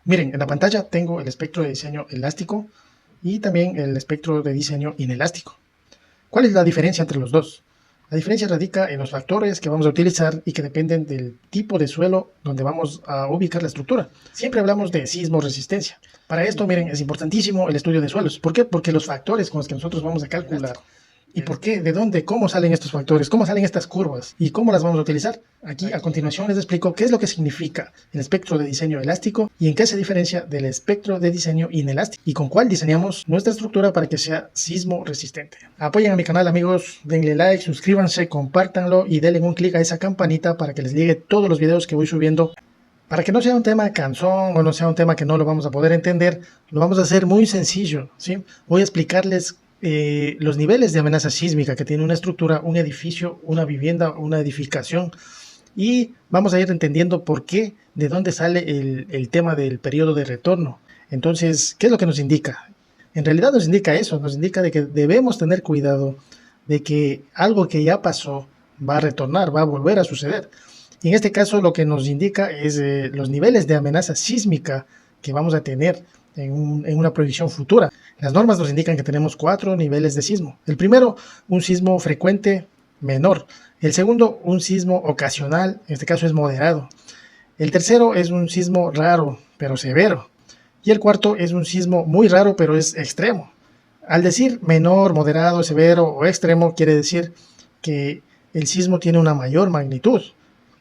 Miren, en la pantalla tengo el espectro de diseño elástico y también el espectro de diseño inelástico. ¿Cuál es la diferencia entre los dos? La diferencia radica en los factores que vamos a utilizar y que dependen del tipo de suelo donde vamos a ubicar la estructura. Siempre hablamos de sismo resistencia. Para esto, miren, es importantísimo el estudio de suelos. ¿Por qué? Porque los factores con los que nosotros vamos a calcular. ¿Y por qué? ¿De dónde? ¿Cómo salen estos factores? ¿Cómo salen estas curvas? ¿Y cómo las vamos a utilizar? Aquí a continuación les explico qué es lo que significa el espectro de diseño elástico y en qué se diferencia del espectro de diseño inelástico y con cuál diseñamos nuestra estructura para que sea sismo resistente. Apoyen a mi canal, amigos, denle like, suscríbanse, compártanlo y denle un clic a esa campanita para que les llegue todos los videos que voy subiendo. Para que no sea un tema cansón o no sea un tema que no lo vamos a poder entender, lo vamos a hacer muy sencillo, ¿sí? Voy a explicarles los niveles de amenaza sísmica que tiene una estructura, un edificio, una vivienda, una edificación, y vamos a ir entendiendo por qué, de dónde sale el tema del periodo de retorno. Entonces, ¿qué es lo que nos indica? En realidad nos indica eso, nos indica de que debemos tener cuidado de que algo que ya pasó va a retornar, va a volver a suceder. Y en este caso lo que nos indica es los niveles de amenaza sísmica que vamos a tener en una proyección futura. Las normas nos indican que tenemos 4 niveles de sismo. El primero, un sismo frecuente menor. El segundo, un sismo ocasional, en este caso es moderado. El tercero es un sismo raro, pero severo. Y el cuarto es un sismo muy raro, pero es extremo. Al decir menor, moderado, severo o extremo, quiere decir que el sismo tiene una mayor magnitud,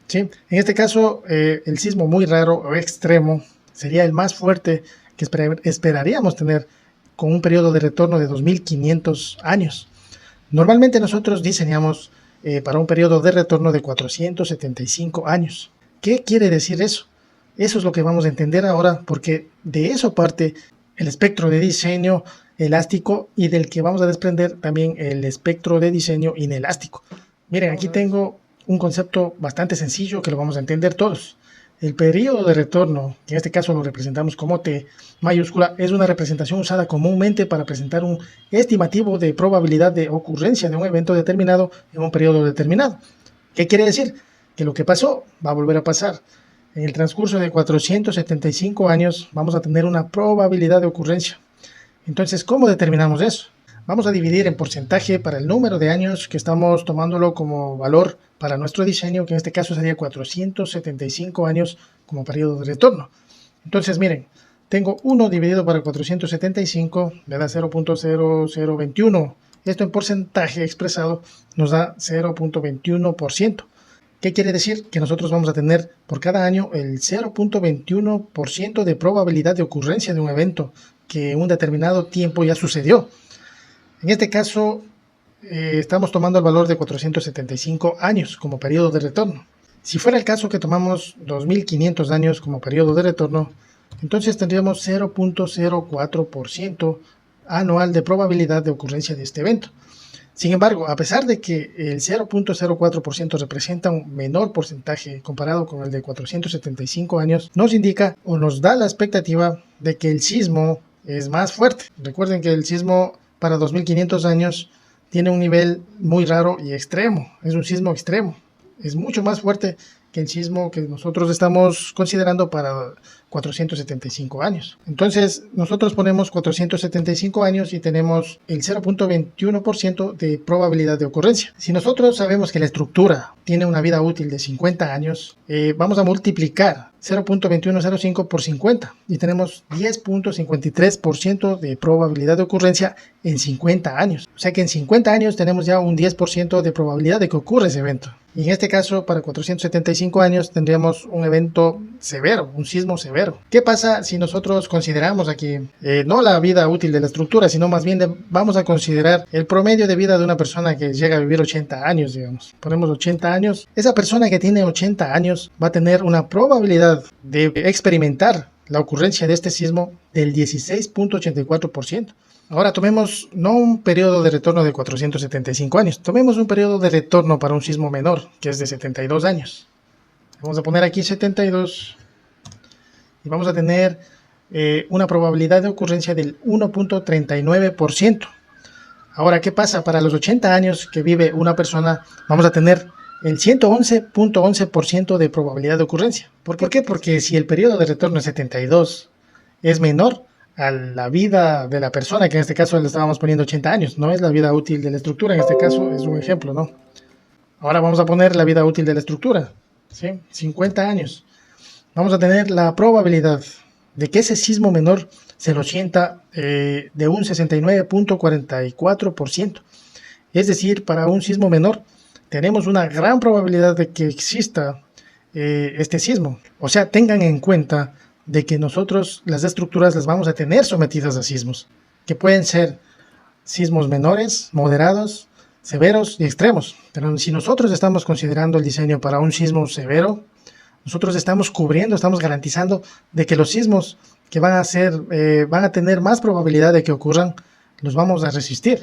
¿sí? En este caso, el sismo muy raro o extremo sería el más fuerte que esperaríamos tener con un periodo de retorno de 2500 años. Normalmente nosotros diseñamos para un periodo de retorno de 475 años. ¿Qué quiere decir eso? Eso es lo que vamos a entender ahora, porque de eso parte el espectro de diseño elástico y del que vamos a desprender también el espectro de diseño inelástico. Miren, aquí tengo un concepto bastante sencillo que lo vamos a entender todos. El periodo de retorno, que en este caso lo representamos como T mayúscula, es una representación usada comúnmente para presentar un estimativo de probabilidad de ocurrencia de un evento determinado en un periodo determinado. ¿Qué quiere decir? Que lo que pasó va a volver a pasar. En el transcurso de 475 años vamos a tener una probabilidad de ocurrencia. Entonces, ¿cómo determinamos eso? Vamos a dividir en porcentaje para el número de años que estamos tomándolo como valor para nuestro diseño, que en este caso sería 475 años como periodo de retorno. Entonces, miren, tengo 1 dividido para 475, me da 0.0021. Esto en porcentaje expresado nos da 0.21%. ¿Qué quiere decir? Que nosotros vamos a tener por cada año el 0.21% de probabilidad de ocurrencia de un evento que en un determinado tiempo ya sucedió. En este caso, estamos tomando el valor de 475 años como periodo de retorno. Si fuera el caso que tomamos 2500 años como periodo de retorno, entonces tendríamos 0.04% anual de probabilidad de ocurrencia de este evento. Sin embargo, a pesar de que el 0.04% representa un menor porcentaje comparado con el de 475 años, nos indica o nos da la expectativa de que el sismo es más fuerte. Recuerden que el sismo para 2500 años tiene un nivel muy raro y extremo, es un sismo extremo, es mucho más fuerte que el sismo que nosotros estamos considerando para 475 años. Entonces nosotros ponemos 475 años y tenemos el 0.21% de probabilidad de ocurrencia. Si nosotros sabemos que la estructura tiene una vida útil de 50 años, vamos a multiplicar 0.2105 por 50 y tenemos 10.53% de probabilidad de ocurrencia en 50 años. O sea que en 50 años tenemos ya un 10% de probabilidad de que ocurra ese evento. Y en este caso, para 475 años tendríamos un evento severo, un sismo severo. ¿Qué pasa si nosotros consideramos aquí no la vida útil de la estructura, sino más bien vamos a considerar el promedio de vida de una persona que llega a vivir 80 años, digamos? Ponemos 80 años. Esa persona que tiene 80 años va a tener una probabilidad de experimentar la ocurrencia de este sismo del 16.84%. Ahora tomemos no un periodo de retorno de 475 años, tomemos un periodo de retorno para un sismo menor, que es de 72 años. Vamos a poner aquí 72 y vamos a tener una probabilidad de ocurrencia del 1.39%. Ahora, ¿qué pasa? Para los 80 años que vive una persona, vamos a tener el 111.11% de probabilidad de ocurrencia. ¿Por qué? Porque si el periodo de retorno es 72 es menor a la vida de la persona, que en este caso le estábamos poniendo 80 años, no es la vida útil de la estructura, en este caso es un ejemplo, ¿no? Ahora vamos a poner la vida útil de la estructura, ¿sí? 50 años. Vamos a tener la probabilidad de que ese sismo menor se lo sienta de un 69.44%. Es decir, para un sismo menor tenemos una gran probabilidad de que exista este sismo. O sea, tengan en cuenta de que nosotros las estructuras las vamos a tener sometidas a sismos, que pueden ser sismos menores, moderados, severos y extremos. Pero si nosotros estamos considerando el diseño para un sismo severo, nosotros estamos cubriendo, estamos garantizando de que los sismos que van a tener más probabilidad de que ocurran, los vamos a resistir.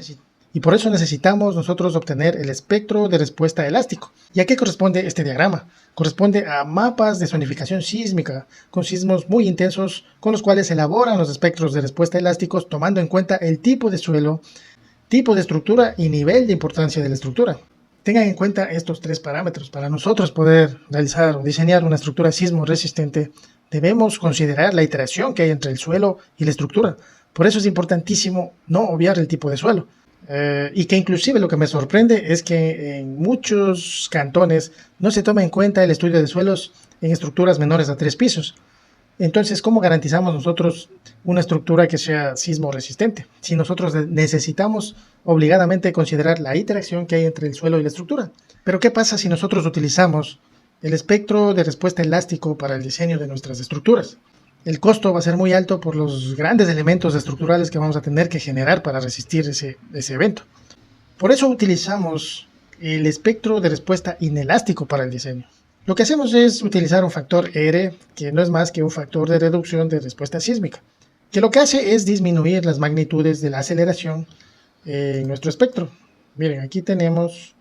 Y por eso necesitamos nosotros obtener el espectro de respuesta elástico. ¿Y a qué corresponde este diagrama? Corresponde a mapas de zonificación sísmica con sismos muy intensos con los cuales se elaboran los espectros de respuesta elásticos tomando en cuenta el tipo de suelo, tipo de estructura y nivel de importancia de la estructura. Tengan en cuenta estos tres parámetros. Para nosotros poder realizar o diseñar una estructura sismo resistente, debemos considerar la interacción que hay entre el suelo y la estructura. Por eso es importantísimo no obviar el tipo de suelo. Y que inclusive lo que me sorprende es que en muchos cantones no se toma en cuenta el estudio de suelos en estructuras menores a 3 pisos. Entonces, ¿cómo garantizamos nosotros una estructura que sea sismo resistente? Si nosotros necesitamos obligadamente considerar la interacción que hay entre el suelo y la estructura. Pero ¿qué pasa si nosotros utilizamos el espectro de respuesta elástico para el diseño de nuestras estructuras? El costo va a ser muy alto por los grandes elementos estructurales que vamos a tener que generar para resistir ese evento. Por eso utilizamos el espectro de respuesta inelástico para el diseño. Lo que hacemos es utilizar un factor R, que no es más que un factor de reducción de respuesta sísmica, que lo que hace es disminuir las magnitudes de la aceleración en nuestro espectro. Miren, aquí tenemos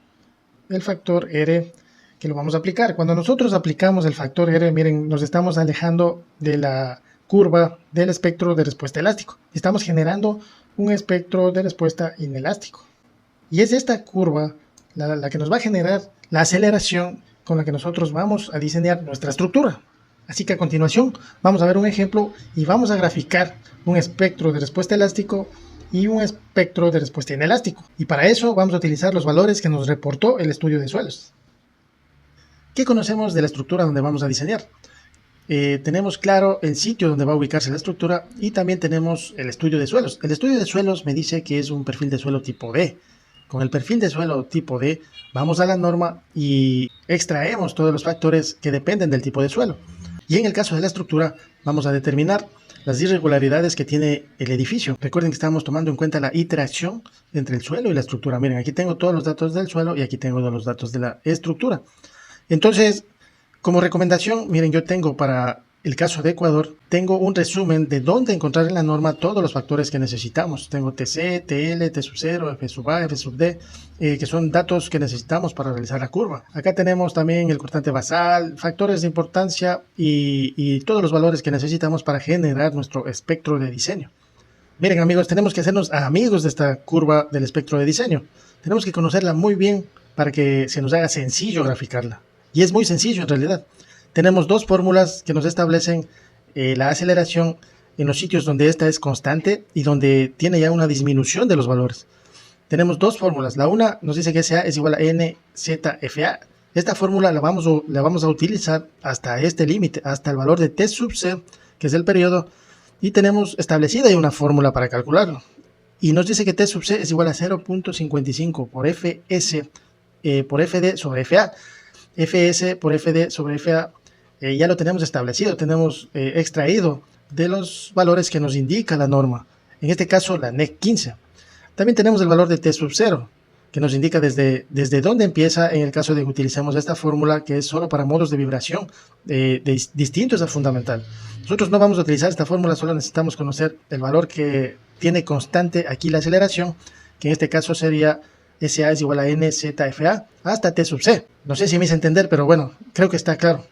el factor R que lo vamos a aplicar. Cuando nosotros aplicamos el factor R, miren, nos estamos alejando de la curva del espectro de respuesta elástico. Estamos generando un espectro de respuesta inelástico. Y es esta curva la que nos va a generar la aceleración con la que nosotros vamos a diseñar nuestra estructura. Así que a continuación vamos a ver un ejemplo y vamos a graficar un espectro de respuesta elástico y un espectro de respuesta inelástico. Y para eso vamos a utilizar los valores que nos reportó el estudio de suelos. ¿Qué conocemos de la estructura donde vamos a diseñar? Tenemos claro el sitio donde va a ubicarse la estructura y también tenemos el estudio de suelos. El estudio de suelos me dice que es un perfil de suelo tipo D. Con el perfil de suelo tipo D vamos a la norma y extraemos todos los factores que dependen del tipo de suelo. Y en el caso de la estructura vamos a determinar las irregularidades que tiene el edificio. Recuerden que estamos tomando en cuenta la interacción entre el suelo y la estructura. Miren, aquí tengo todos los datos del suelo y aquí tengo todos los datos de la estructura. Entonces, como recomendación, miren, yo tengo para el caso de Ecuador, tengo un resumen de dónde encontrar en la norma todos los factores que necesitamos. Tengo TC, TL, T sub 0, F sub A, F sub D, que son datos que necesitamos para realizar la curva. Acá tenemos también el cortante basal, factores de importancia y todos los valores que necesitamos para generar nuestro espectro de diseño. Miren amigos, tenemos que hacernos amigos de esta curva del espectro de diseño. Tenemos que conocerla muy bien para que se nos haga sencillo graficarla. Y es muy sencillo en realidad. Tenemos dos fórmulas que nos establecen la aceleración en los sitios donde esta es constante y donde tiene ya una disminución de los valores. Tenemos dos fórmulas. La una nos dice que SA es igual a NZFA. Esta fórmula la vamos a utilizar hasta este límite, hasta el valor de T sub C, que es el periodo, y tenemos establecida ya una fórmula para calcularlo. Y nos dice que T sub C es igual a 0.55 por Fs por Fd sobre Fa. Fs por Fd sobre Fa ya lo tenemos establecido, tenemos extraído de los valores que nos indica la norma, en este caso la NEC 15. También tenemos el valor de T sub 0, que nos indica desde dónde empieza en el caso de que utilicemos esta fórmula, que es solo para modos de vibración distintos al fundamental. Nosotros no vamos a utilizar esta fórmula, solo necesitamos conocer el valor que tiene constante aquí la aceleración, que en este caso sería SA es igual a NZFA hasta T sub C. No sé si me hice entender, pero bueno, creo que está claro.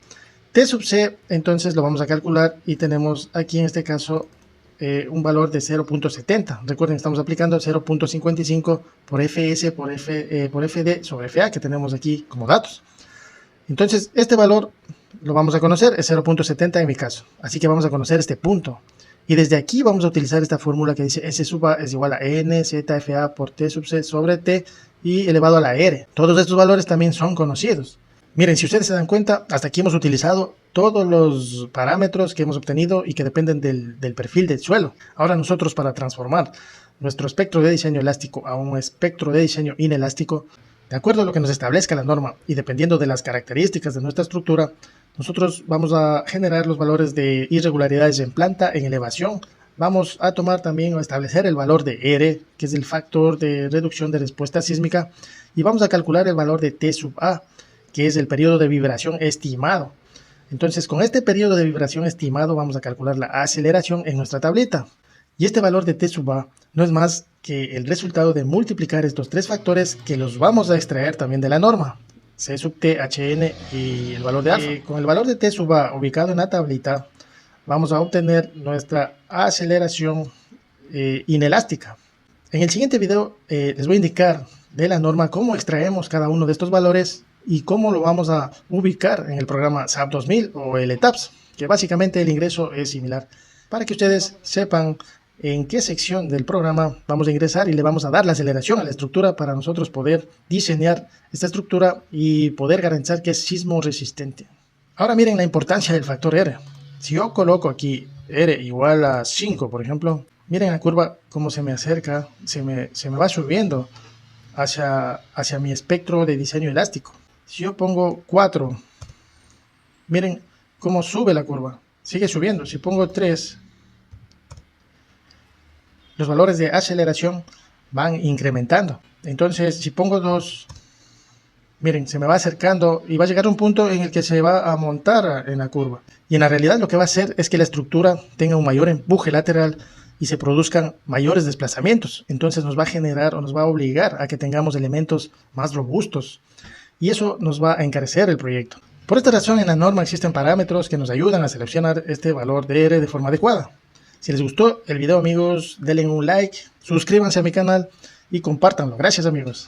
T sub C, entonces lo vamos a calcular y tenemos aquí en este caso un valor de 0.70. Recuerden, estamos aplicando 0.55 por Fs por Fd sobre Fa, que tenemos aquí como datos. Entonces, este valor lo vamos a conocer, es 0.70 en mi caso. Así que vamos a conocer este punto. Y desde aquí vamos a utilizar esta fórmula que dice S sub A es igual a N ZFA por T sub C sobre T y elevado a la R. Todos estos valores también son conocidos. Miren, si ustedes se dan cuenta, hasta aquí hemos utilizado todos los parámetros que hemos obtenido y que dependen del perfil del suelo. Ahora nosotros, para transformar nuestro espectro de diseño elástico a un espectro de diseño inelástico, de acuerdo a lo que nos establezca la norma y dependiendo de las características de nuestra estructura, nosotros vamos a generar los valores de irregularidades en planta, en elevación. Vamos a tomar también o establecer el valor de R, que es el factor de reducción de respuesta sísmica, y vamos a calcular el valor de T sub A, que es el periodo de vibración estimado. Entonces, con este periodo de vibración estimado vamos a calcular la aceleración en nuestra tablita. Y este valor de T sub A no es más que el resultado de multiplicar estos tres factores que los vamos a extraer también de la norma. C sub T, HN y el valor de alfa. Con el valor de T sub A ubicado en la tablita, vamos a obtener nuestra aceleración inelástica. En el siguiente video les voy a indicar de la norma cómo extraemos cada uno de estos valores y cómo lo vamos a ubicar en el programa SAP 2000 o el ETAPS, que básicamente el ingreso es similar, para que ustedes sepan en qué sección del programa vamos a ingresar y le vamos a dar la aceleración a la estructura para nosotros poder diseñar esta estructura y poder garantizar que es sismo resistente. Ahora miren la importancia del factor R. Si yo coloco aquí R igual a 5, por ejemplo, miren la curva cómo se me acerca, se me va subiendo hacia mi espectro de diseño elástico. Si yo pongo 4, miren cómo sube la curva, sigue subiendo. Si pongo 3, los valores de aceleración van incrementando. Entonces, si pongo 2, miren, se me va acercando y va a llegar a un punto en el que se va a montar en la curva. Y en la realidad lo que va a hacer es que la estructura tenga un mayor empuje lateral y se produzcan mayores desplazamientos. Entonces nos va a generar o nos va a obligar a que tengamos elementos más robustos. Y eso nos va a encarecer el proyecto. Por esta razón, en la norma existen parámetros que nos ayudan a seleccionar este valor de R de forma adecuada. Si les gustó el video, amigos, denle un like, suscríbanse a mi canal y compártanlo. Gracias, amigos.